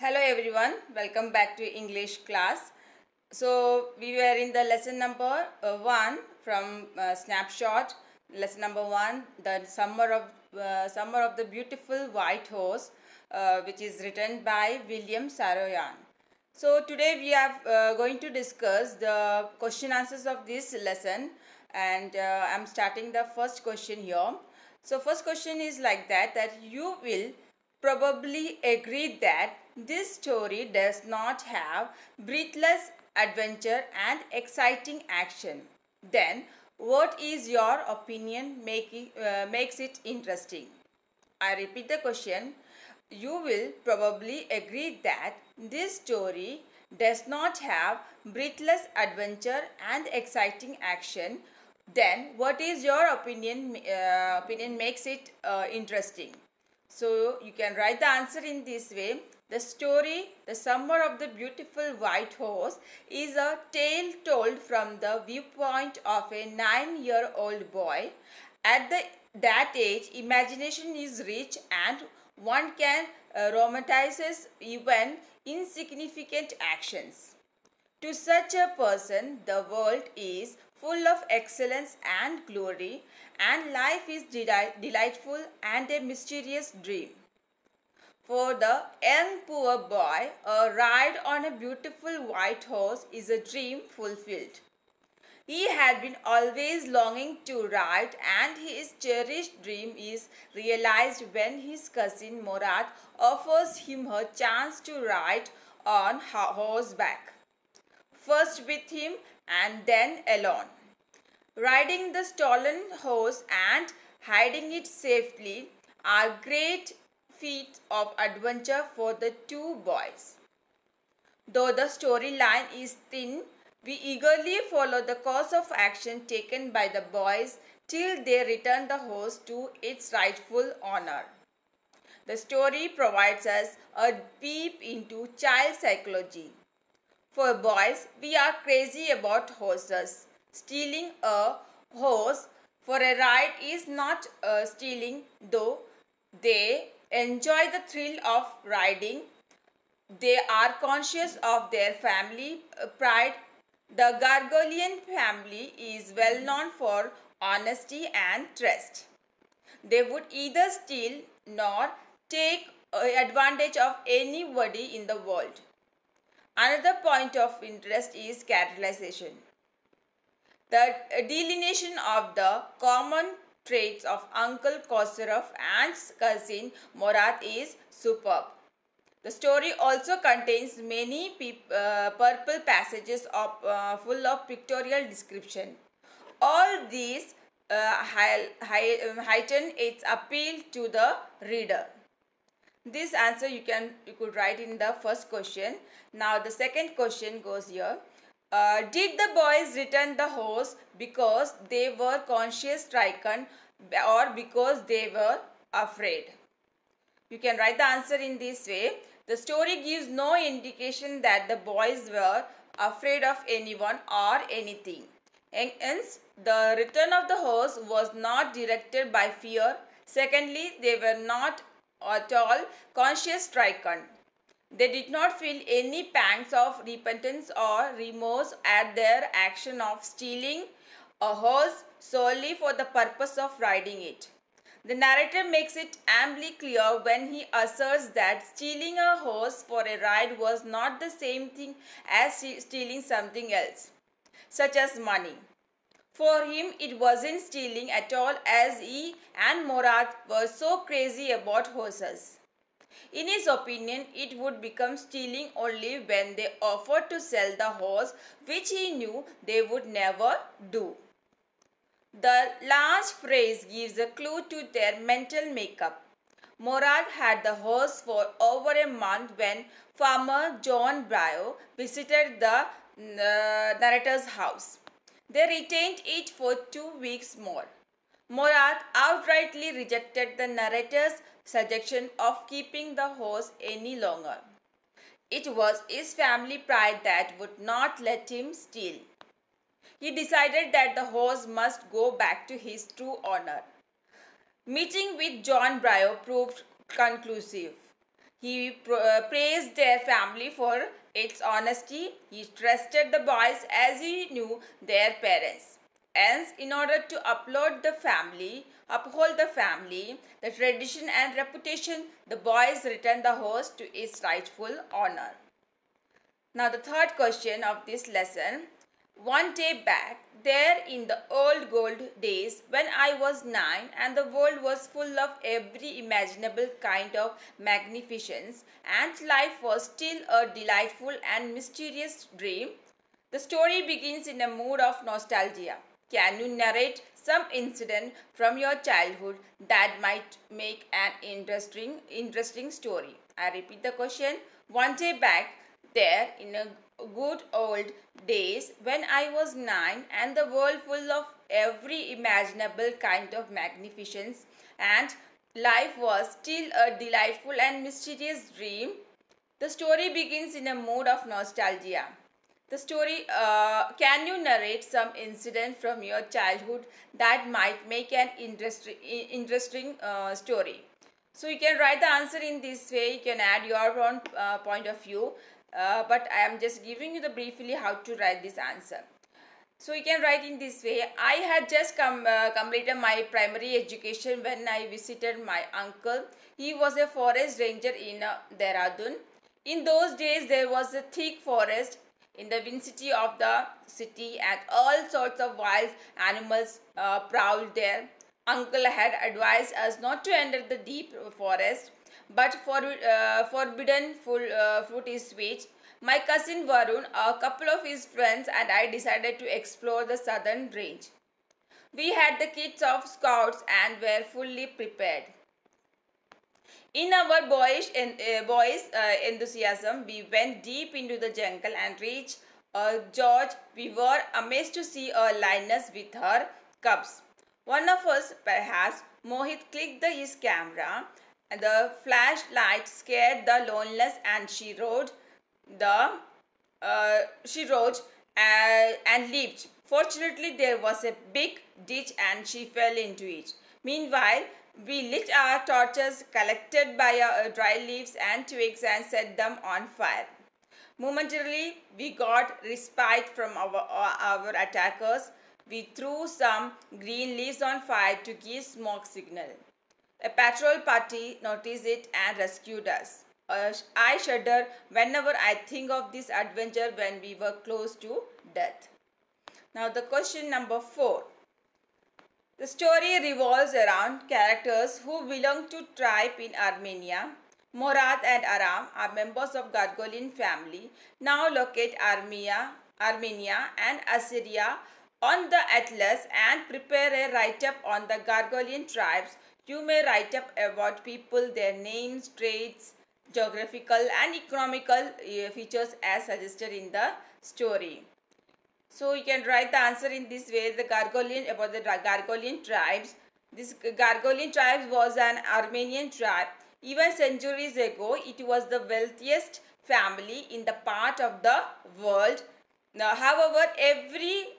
Hello everyone, welcome back to English class. So we were in the lesson number 1 from Snapshot. Lesson number 1, the Summer of the Beautiful White Horse, which is written by William Saroyan. So today we are going to discuss the question answers of this lesson, and I am starting the first question here. So first question is like that you will probably agree that this story does not have breathless adventure and exciting action. Then what is your opinion makes it interesting? I repeat the question. You will probably agree that this story does not have breathless adventure and exciting action. Then what is your opinion makes it interesting? So you can write the answer in this way. The story, The Summer of the Beautiful White Horse, is a tale told from the viewpoint of a 9-year-old boy. At that age, imagination is rich and one can romanticize even insignificant actions. To such a person, the world is full of excellence and glory, and life is delightful and a mysterious dream. For the young poor boy, a ride on a beautiful white horse is a dream fulfilled. He had been always longing to ride, and his cherished dream is realized when his cousin Murad offers him a chance to ride on horseback. First with him and then alone. Riding the stolen horse and hiding it safely are great feats of adventure for the two boys. Though the storyline is thin, we eagerly follow the course of action taken by the boys till they return the horse to its rightful owner. The story provides us a peep into child psychology. For boys, we are crazy about horses. Stealing a horse for a ride is not stealing, though they enjoy the thrill of riding. They are conscious of their family pride. The Gargolian family is well known for honesty and trust. They would either steal nor take advantage of anybody in the world. Another point of interest is characterization. The delineation of the common traits of Uncle Khosrow and cousin Murad is superb. The story also contains many purple passages full of pictorial description. All these heighten its appeal to the reader. This answer you could write in the first question. Now the second question goes here. Did the boys return the horse because they were conscience stricken or because they were afraid? You can write the answer in this way. The story gives no indication that the boys were afraid of anyone or anything. Hence, the return of the horse was not directed by fear. Secondly, they were not at all conscience stricken. They did not feel any pangs of repentance or remorse at their action of stealing a horse solely for the purpose of riding it. The narrator makes it amply clear when he asserts that stealing a horse for a ride was not the same thing as stealing something else, such as money. For him, it wasn't stealing at all, as he and Murad were so crazy about horses. In his opinion, it would become stealing only when they offered to sell the horse, which he knew they would never do. The last phrase gives a clue to their mental makeup. Murad had the horse for over a month when farmer John Bryo visited the narrator's house. They retained it for 2 weeks more. Murad outrightly rejected the narrator's suggestion of keeping the horse any longer. It was his family pride that would not let him steal. He decided that the horse must go back to his true owner. Meeting with John Bryo proved conclusive. He praised their family for its honesty. He trusted the boys as he knew their parents. Hence, in order to uphold the family, the tradition and reputation, the boys returned the host to its rightful honor. Now the third question of this lesson. One day back, there in the old gold days when I was 9 and the world was full of every imaginable kind of magnificence and life was still a delightful and mysterious dream, the story begins in a mood of nostalgia. Can you narrate some incident from your childhood that might make an interesting story? I repeat the question. One day back, there in a good old days when I was 9 and the world full of every imaginable kind of magnificence and life was still a delightful and mysterious dream, the story begins in a mood of nostalgia. The story, can you narrate some incident from your childhood that might make an interesting story? So you can write the answer in this way. You can add your own point of view. But I am just giving you the briefly how to write this answer. So you can write in this way. I had just completed my primary education when I visited my uncle. He was a forest ranger in Dehradun. In those days there was a thick forest in the vicinity of the city and all sorts of wild animals prowled there. Uncle had advised us not to enter the deep forest, but forbidden fruit is sweet. My cousin Varun, a couple of his friends and I decided to explore the southern range. We had the kits of scouts and were fully prepared. In our boyish enthusiasm, we went deep into the jungle and reached George. We were amazed to see a lioness with her cubs. One of us, perhaps Mohit, clicked his camera and the flashlight scared the loneliness and she rode and leaped. Fortunately, there was a big ditch and she fell into it. Meanwhile, we lit our torches collected by dry leaves and twigs and set them on fire. Momentarily, we got respite from our attackers. We threw some green leaves on fire to give smoke signal. A patrol party noticed it and rescued us. I shudder whenever I think of this adventure when we were close to death. Now the question number 4. The story revolves around characters who belong to tribe in Armenia. Morad and Aram are members of Gargolian family, now locate Armenia and Assyria on the Atlas and prepare a write-up on the Gargolian tribes. You may write up about people, their names, traits, geographical and economical features as suggested in the story. So you can write the answer in this way. About the Gargolian tribes. This Gargolian tribes was an Armenian tribe. Even centuries ago, it was the wealthiest family in the part of the world. Now, however, every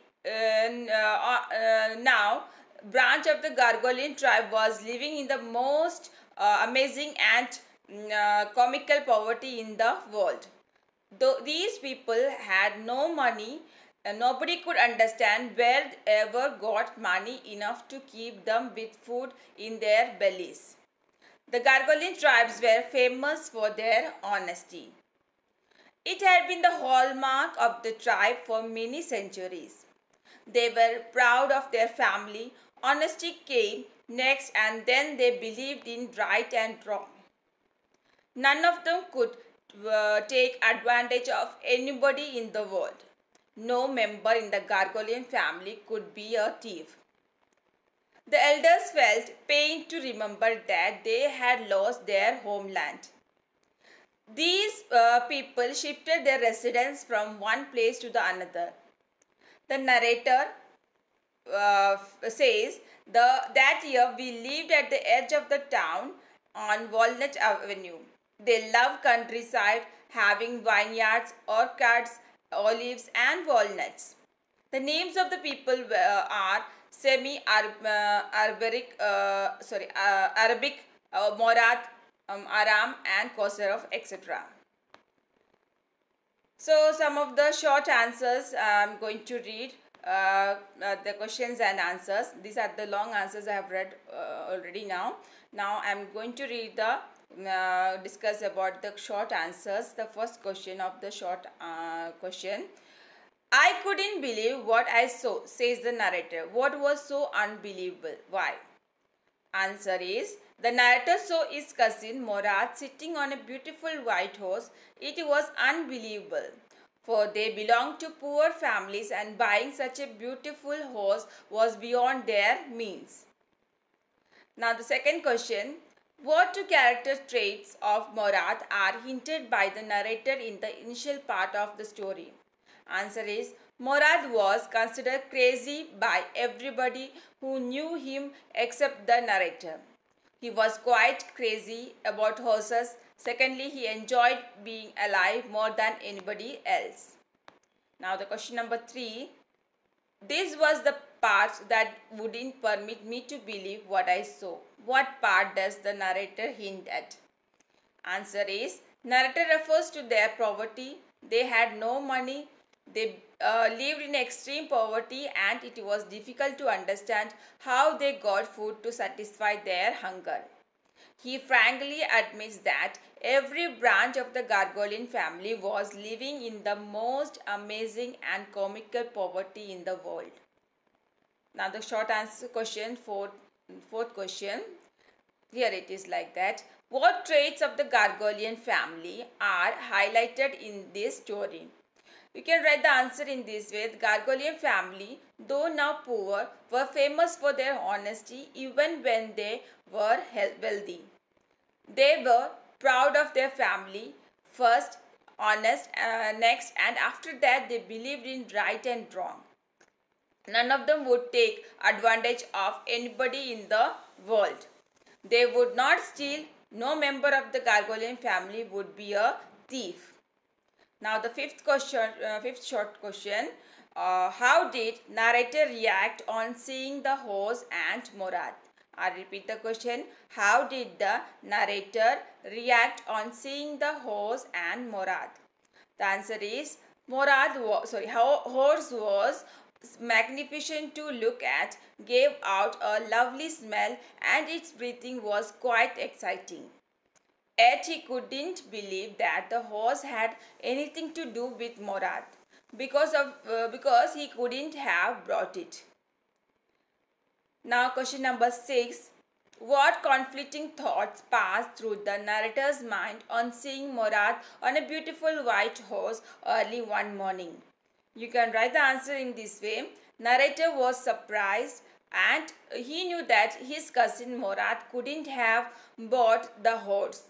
now branch of the Gargolian tribe was living in the most amazing and comical poverty in the world. Though these people had no money, nobody could understand where they ever got money enough to keep them with food in their bellies. The Gargolian tribes were famous for their honesty. It had been the hallmark of the tribe for many centuries. They were proud of their family. Honesty came next and then they believed in right and wrong. None of them could take advantage of anybody in the world. No member in the Gargolian family could be a thief. The elders felt pain to remember that they had lost their homeland. These people shifted their residence from one place to the another. The narrator says that year we lived at the edge of the town on Walnut Avenue. They love countryside, having vineyards, orchards, olives and walnuts. The names of the people are Arabic, Morad, Aram and Khosrow, etc. So some of the short answers I am going to read the questions and answers. These are the long answers I have read already now. Now I am going to read the discuss about the short answers. The first question of the short question. I couldn't believe what I saw, says the narrator. What was so unbelievable? Why? Answer is, the narrator saw his cousin Morad sitting on a beautiful white horse. It was unbelievable, for they belonged to poor families and buying such a beautiful horse was beyond their means. Now the second question, what two character traits of Morad are hinted by the narrator in the initial part of the story? Answer is, Morad was considered crazy by everybody who knew him except the narrator. He was quite crazy about horses. Secondly, he enjoyed being alive more than anybody else. Now the question number 3. This was the part that wouldn't permit me to believe what I saw. What part does the narrator hint at? Answer is, narrator refers to their poverty. They had no money. They lived in extreme poverty and it was difficult to understand how they got food to satisfy their hunger. He frankly admits that every branch of the Gargolian family was living in the most amazing and comical poverty in the world. Now the short answer question, fourth question. Here it is like that. What traits of the Gargolian family are highlighted in this story? You can write the answer in this way. The Gargolian family, though now poor, were famous for their honesty even when they were wealthy. They were proud of their family, first honest, next, and after that they believed in right and wrong. None of them would take advantage of anybody in the world. They would not steal. No member of the Gargolian family would be a thief. Now the fifth short question. How did narrator react on seeing the horse and Morad? I repeat the question. How did the narrator react on seeing the horse and Morad? The answer is, horse was magnificent to look at, gave out a lovely smell, and its breathing was quite exciting. Yet he couldn't believe that the horse had anything to do with Morad because he couldn't have brought it. Now question number 6. What conflicting thoughts passed through the narrator's mind on seeing Morad on a beautiful white horse early one morning? You can write the answer in this way. Narrator was surprised and he knew that his cousin Morad couldn't have bought the horse.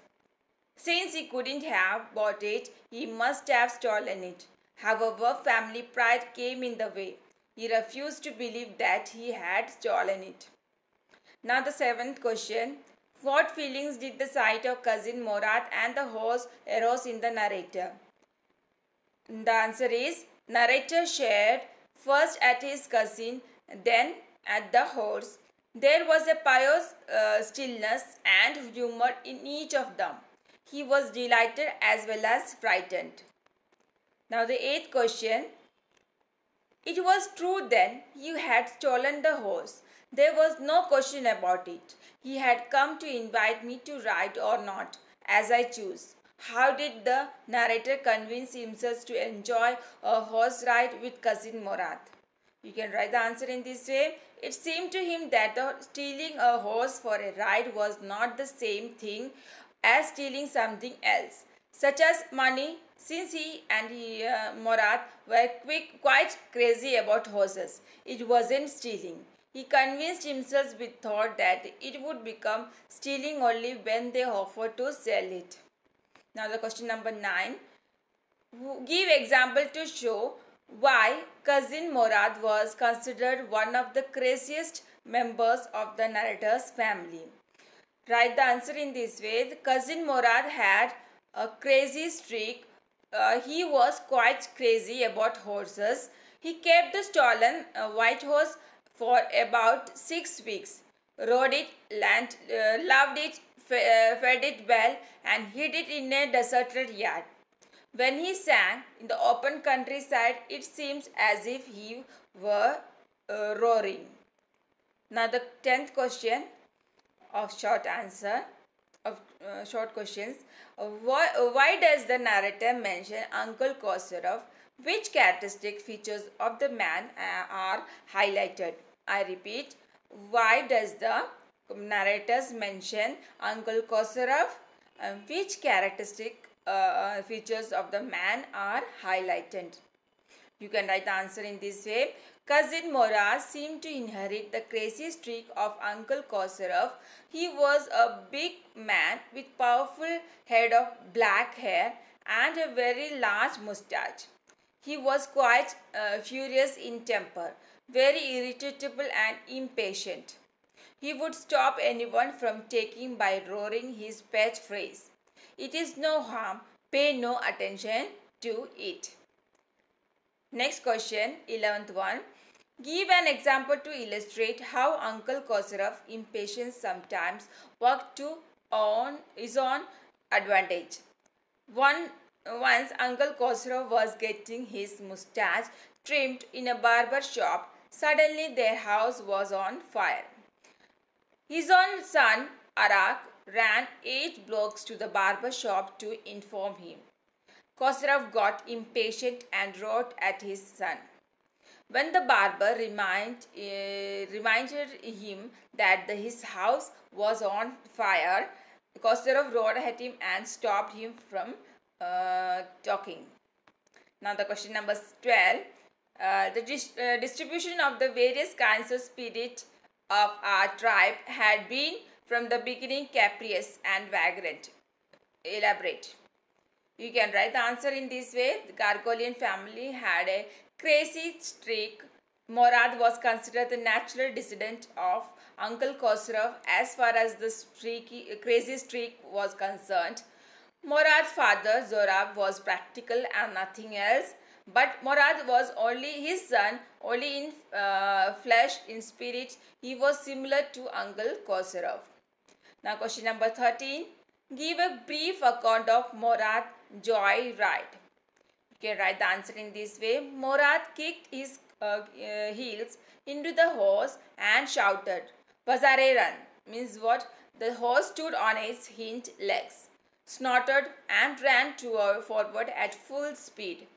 Since he couldn't have bought it, he must have stolen it. However, family pride came in the way. He refused to believe that he had stolen it. Now the seventh question. What feelings did the sight of cousin Morad and the horse arouse in the narrator? The answer is, narrator shared first at his cousin, then at the horse. There was a pious stillness and humor in each of them. He was delighted as well as frightened. Now the eighth question. It was true then, you had stolen the horse. There was no question about it. He had come to invite me to ride or not, as I choose. How did the narrator convince himself to enjoy a horse ride with cousin Morad? You can write the answer in this way. It seemed to him that stealing a horse for a ride was not the same thing as stealing something else, such as money, since he and Morad were quite crazy about horses. It wasn't stealing. He convinced himself with thought that it would become stealing only when they offered to sell it. Now the question number 9. Give example to show why cousin Morad was considered one of the craziest members of the narrator's family. Write the answer in this way. The cousin Morad had a crazy streak. He was quite crazy about horses. He kept the stolen white horse for about 6 weeks. rode it, loved it, fed it well, and hid it in a deserted yard. When he sang in the open countryside, it seems as if he were roaring. Now the 10th question of short answer of short questions. Why does the narrator mention Uncle Khosrow? Which characteristic features of the man are highlighted? I repeat, why does the narrators mention Uncle Khosrow? Which characteristic features of the man are highlighted? You can write the answer in this way. Cousin Morad seemed to inherit the crazy streak of Uncle Khosrow. He was a big man with powerful head of black hair and a very large moustache. He was quite furious in temper, very irritable and impatient. He would stop anyone from taking by roaring his pet phrase, "It is no harm, pay no attention to it." Next question, 11th one. Give an example to illustrate how Uncle Khosrow's impatience sometimes worked on his own advantage. Once Uncle Khosrow was getting his moustache trimmed in a barber shop. Suddenly their house was on fire. His own son, Arak, ran 8 blocks to the barber shop to inform him. Khosrow got impatient and wrote at his son. When the barber reminded him that his house was on fire, Khosrow wrote at him and stopped him from talking. Now the question number 12. The distribution of the various kinds of spirit of our tribe had been from the beginning capricious and vagrant. Elaborate. You can write the answer in this way. The Gargolian family had a crazy streak. Morad was considered the natural descendant of Uncle Khosrow as far as the crazy streak was concerned. Morad's father, Zorab, was practical and nothing else. But Morad was only his son, only in flesh, in spirit. He was similar to Uncle Khosrow. Now question number 13. Give a brief account of Morad's joy ride. You can write the answer in this way. Morad kicked his heels into the horse and shouted, "Bazare run." Means what? The horse stood on its hind legs, snorted and ran forward at full speed.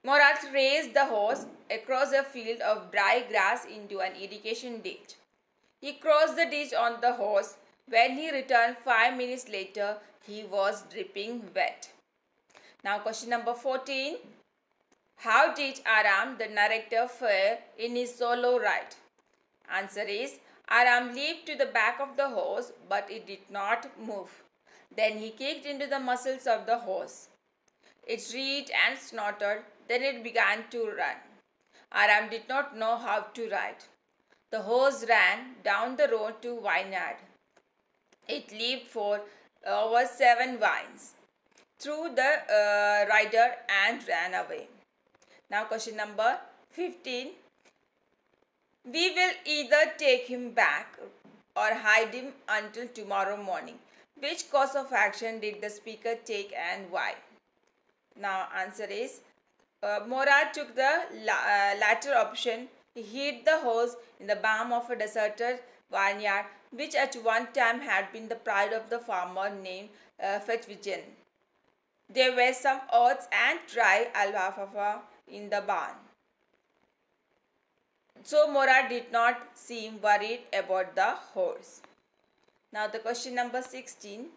Morad raced the horse across a field of dry grass into an irrigation ditch. He crossed the ditch on the horse. When he returned 5 minutes later, he was dripping wet. Now question number 14. How did Aram, the narrator, fare in his solo ride? Answer is, Aram leaped to the back of the horse, but it did not move. Then he kicked into the muscles of the horse. It reared and snorted, then it began to run. Aram did not know how to ride. The horse ran down the road to vineyard. It leaped for over 7 vines, threw the rider and ran away. Now question number 15. We will either take him back or hide him until tomorrow morning. Which course of action did the speaker take and why? Now answer is, Morad took the latter option. He hid the horse in the bottom of a deserted vineyard, which at one time had been the pride of the farmer named Fetvigen. There were some oats and dry alfalfa in the barn. So Morad did not seem worried about the horse. Now the question number 16.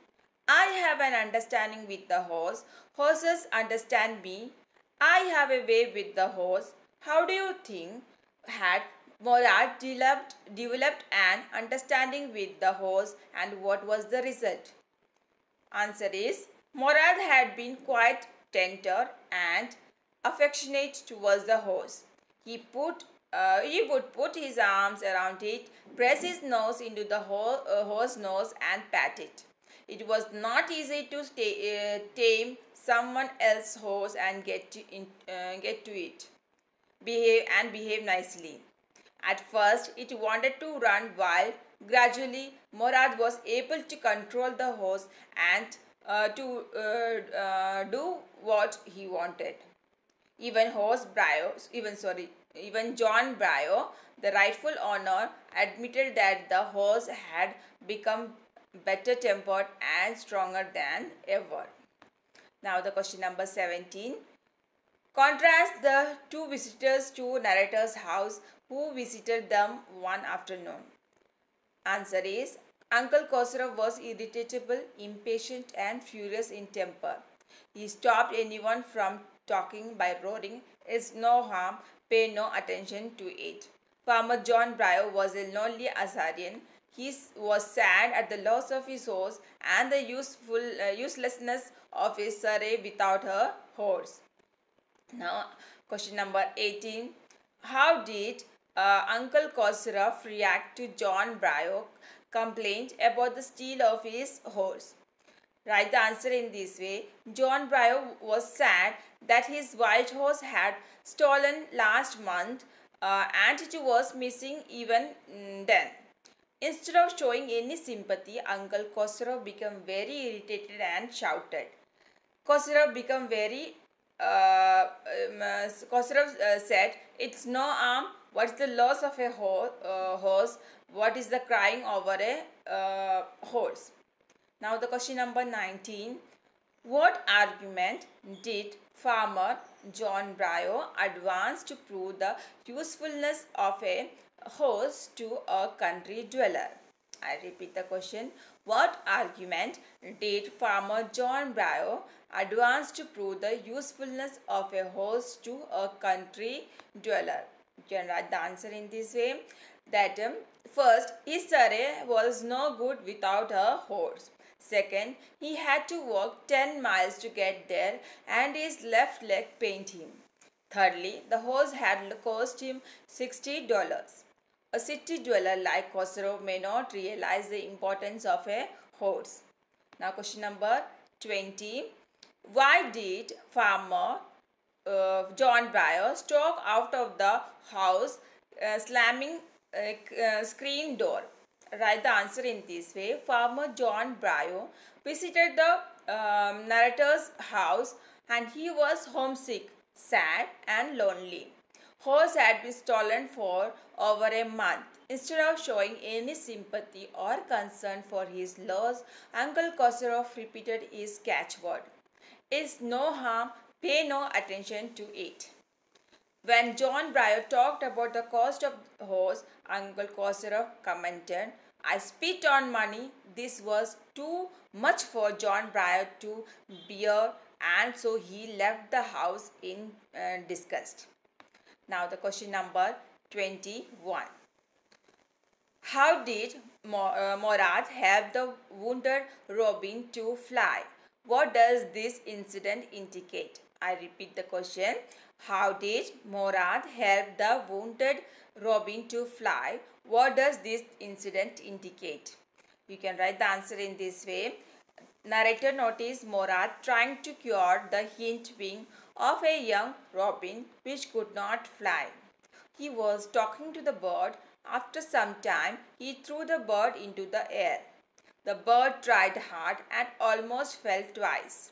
I have an understanding with the horse. Horses understand me. I have a way with the horse. How do you think had Morad developed an understanding with the horse, and what was the result? Answer is, Morad had been quite tender and affectionate towards the horse. He would put his arms around it, press his nose into the horse's nose and pat it. It was not easy to tame someone else's horse and get to it. Behave nicely. At first, it wanted to run wild. Gradually, Morad was able to control the horse and to do what he wanted. Even John Brio, the rightful owner, admitted that the horse had become better tempered and stronger than ever. Now the question number 17. Contrast the two visitors to narrator's house who visited them one afternoon. Answer is Uncle Khosrow was irritable, impatient and furious in temper. He stopped anyone from talking by roaring, "It's no harm, pay no attention to it." Farmer John Brio was a lonely Assyrian. He was sad at the loss of his horse and the uselessness of his surrey without a horse. Now, question number 18. How did Uncle Khosrow react to John Brio's complaint about the steal of his horse? Write the answer in this way. John Brio was sad that his white horse had stolen last month and it was missing even then. Instead of showing any sympathy, Uncle Khosrow became very irritated and shouted. Khosrow became very Khosrow said, "It's no harm. What's the loss of a horse? What is the crying over a horse?" Now the question number 19. What argument did farmer John Brio advance to prove the usefulness of a horse to a country dweller? I repeat the question. What argument did farmer John Brio advance to prove the usefulness of a horse to a country dweller? You can write the answer in this way. That first, his surrey was no good without a horse. Second, he had to walk 10 miles to get there and his left leg pained him. Thirdly, the horse had cost him $60. A city dweller like Khosrow may not realize the importance of a horse. Now question number 20. Why did farmer John Brio stalk out of the house slamming screen door? Write the answer in this way. Farmer John Brio visited the narrator's house and he was homesick, sad and lonely. Horse had been stolen for over a month. Instead of showing any sympathy or concern for his loss, Uncle Khosrow repeated his catchword. "It's no harm, pay no attention to it." When John Brio talked about the cost of the horse, Uncle Khosrow commented, "I spit on money." This was too much for John Brio to bear and so he left the house in disgust. Now the question number 21. How did Morad help the wounded robin to fly? What does this incident indicate? I repeat the question. How did Morad help the wounded robin to fly? What does this incident indicate? You can write the answer in this way. Narrator noticed Morad trying to cure the hind wing of a young robin which could not fly. He was talking to the bird. After some time, he threw the bird into the air. The bird tried hard and almost fell twice.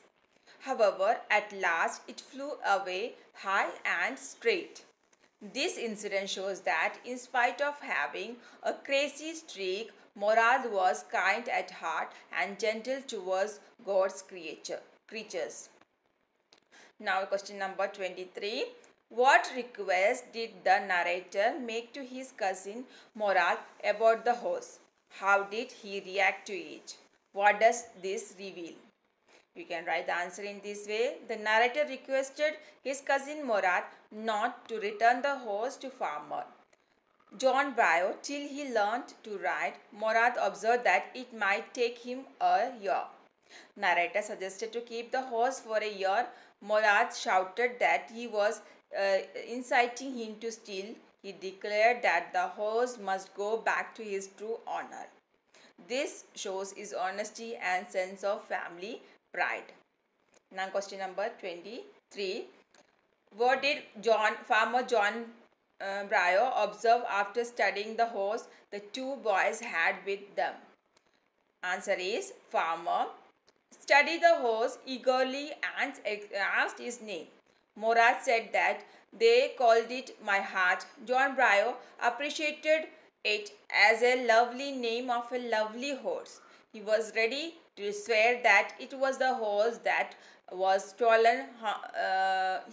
However, at last it flew away high and straight. This incident shows that in spite of having a crazy streak, Morad was kind at heart and gentle towards God's creatures. Now question number 23. What request did the narrator make to his cousin Morad about the horse? How did he react to it? What does this reveal? You can write the answer in this way. The narrator requested his cousin Morad not to return the horse to farmer John Brio till he learnt to ride. Morad observed that it might take him a year. Narrator suggested to keep the horse for a year. Morad shouted that he was inciting him to steal. He declared that the horse must go back to his true owner. This shows his honesty and sense of family pride. Now question number 23. What did farmer John Brio observed after studying the horse the two boys had with them? Answer is farmer studied the horse eagerly and asked his name. Morad said that they called it my heart. John Brio appreciated it as a lovely name of a lovely horse. He was ready to swear that it was the horse that was stolen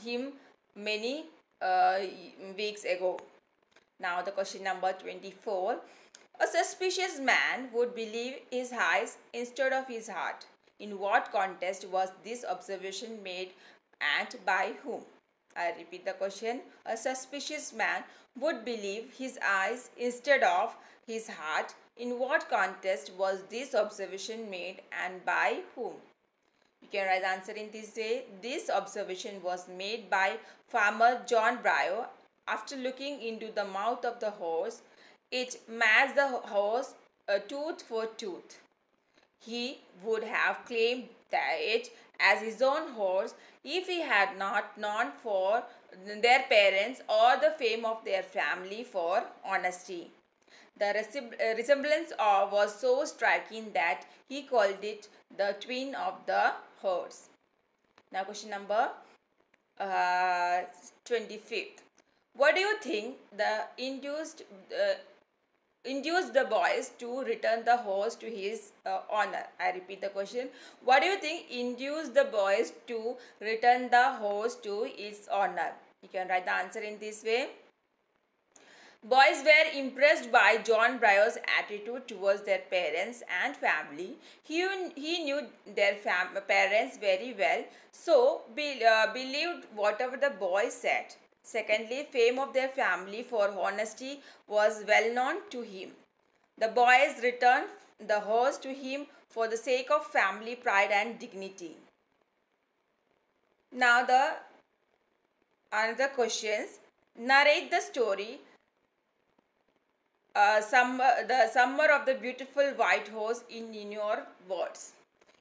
him many weeks ago. Now the question number 24. A suspicious man would believe his eyes instead of his heart. In what context was this observation made and by whom? I repeat the question. A suspicious man would believe his eyes instead of his heart. In what context was this observation made and by whom? You can write the answer in this way. This observation was made by farmer John Brio. After looking into the mouth of the horse, it matched the horse tooth for tooth. He would have claimed it as his own horse if he had not known for their parents or the fame of their family for honesty. The resemblance was so striking that he called it the twin of the horse. Now question number 25th. What do you think the induced the boys to return the horse to his owner? I repeat the question. What do you think induced the boys to return the horse to its owner? You can write the answer in this way. Boys were impressed by John Brio's attitude towards their parents and family. He knew their parents very well, so believed whatever the boys said. Secondly, fame of their family for honesty was well known to him. The boys returned the horse to him for the sake of family pride and dignity. Now another questions. Narrate the story. The summer of the beautiful white horse in your words.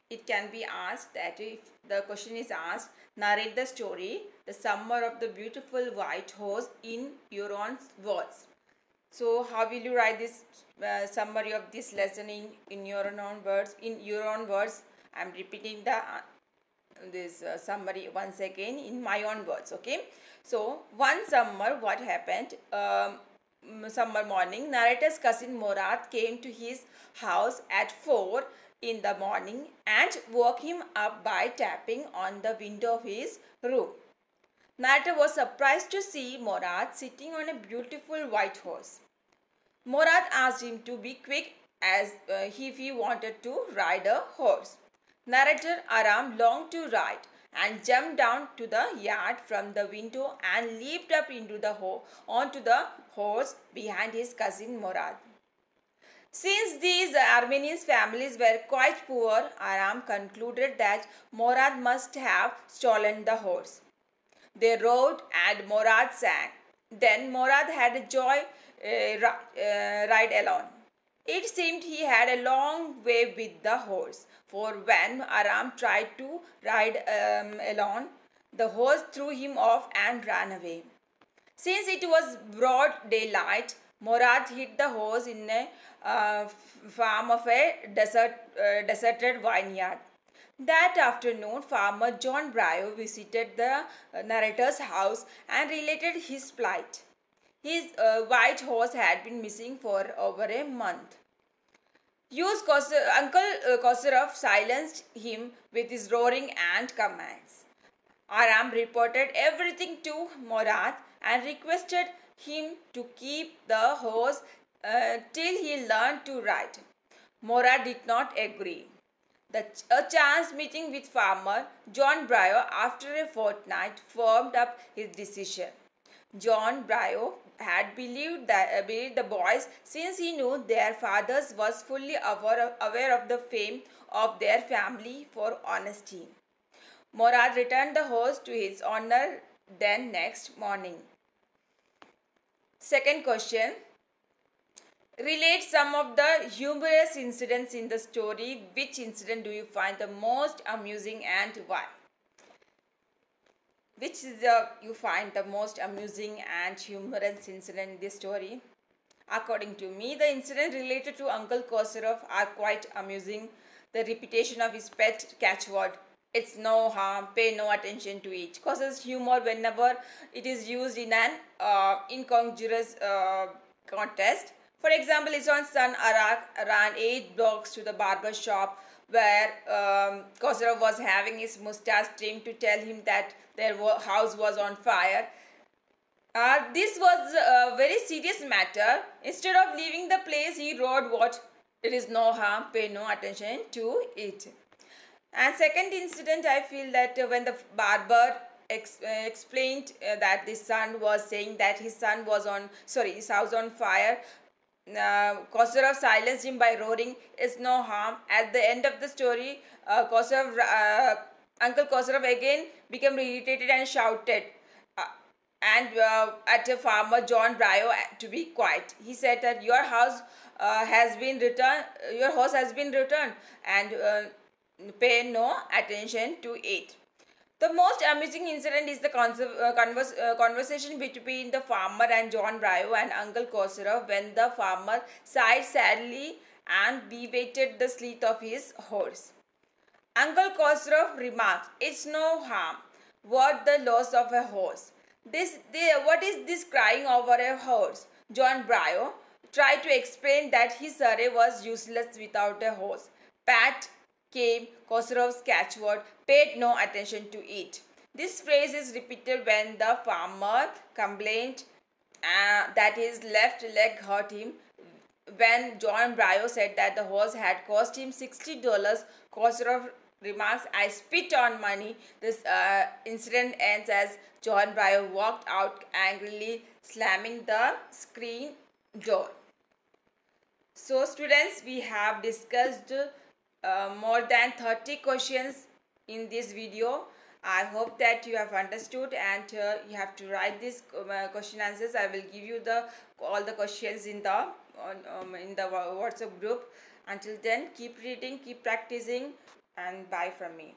It can be asked that if the question is asked, narrate the story, the summer of the beautiful white horse in your own words. So how will you write this summary of this lesson in your own words? In your own words, I am repeating this summary once again in my own words. Okay. So one summer, what happened? Summer morning, narrator's cousin Morad came to his house at 4 in the morning and woke him up by tapping on the window of his room. Narrator was surprised to see Morad sitting on a beautiful white horse. Morad asked him to be quick as if he wanted to ride a horse. Narrator Aram longed to ride and jumped down to the yard from the window and leaped up onto the horse behind his cousin Morad. Since these Armenian families were quite poor, Aram concluded that Morad must have stolen the horse. They rode and Morad sang. Then Morad had a joy ride alone. It seemed he had a long way with the horse, for when Aram tried to ride alone, the horse threw him off and ran away. Since it was broad daylight, Morad hid the horse in a farm of a deserted vineyard. That afternoon, farmer John Brio visited the narrator's house and related his plight. His white horse had been missing for over a month. Uncle Kosurov silenced him with his roaring and commands. Aram reported everything to Morad and requested him to keep the horse till he learned to ride. Morad did not agree. A chance meeting with farmer John Brio after a fortnight firmed up his decision. John Brio had believed the boys since he knew their fathers was fully aware of the fame of their family for honesty. Morad returned the horse to his owner then next morning. Second question. Relate some of the humorous incidents in the story. Which incident do you find the most amusing and why? Which is you find the most amusing and humorous incident in this story? According to me, the incident related to Uncle Kosorov are quite amusing. The repetition of his pet catchword, "It's no harm, pay no attention to it," causes humor whenever it is used in an incongruous contest. For example, his own son Arak ran 8 blocks to the barber shop where Kosorov was having his mustache trimmed to tell him that their house was on fire. This was a very serious matter. Instead of leaving the place, he wrote what? "It is no harm, pay no attention to it." And second incident, I feel that when the barber explained that the son was saying that his his house on fire, Kosorov silenced him by roaring, "It's no harm." At the end of the story, Uncle Kosorov again became irritated and shouted at a farmer John Brio to be quiet. He said that your house has been returned, your horse has been returned, and pay no attention to it. The most amusing incident is the conversation between the farmer and John Brio and Uncle Kosorov when the farmer sighed sadly and bewaited the sleep of his horse. Uncle Kosorov remarked, "It's no harm. What the loss of a horse? What is this crying over a horse?" John Brio tried to explain that his surrey was useless without a horse. Pat came Kosorov's catchword, paid no attention to it. This phrase is repeated when the farmer complained that his left leg hurt him. When John Brio said that the horse had cost him $60, Kosorov remarks, "I spit on money." This incident ends as John Brio walked out angrily, slamming the screen door. So students, we have discussed more than 30 questions in this video. I hope that you have understood, and you have to write these question answers. I will give you all the questions in the WhatsApp group. Until then, keep reading, keep practicing, and bye from me.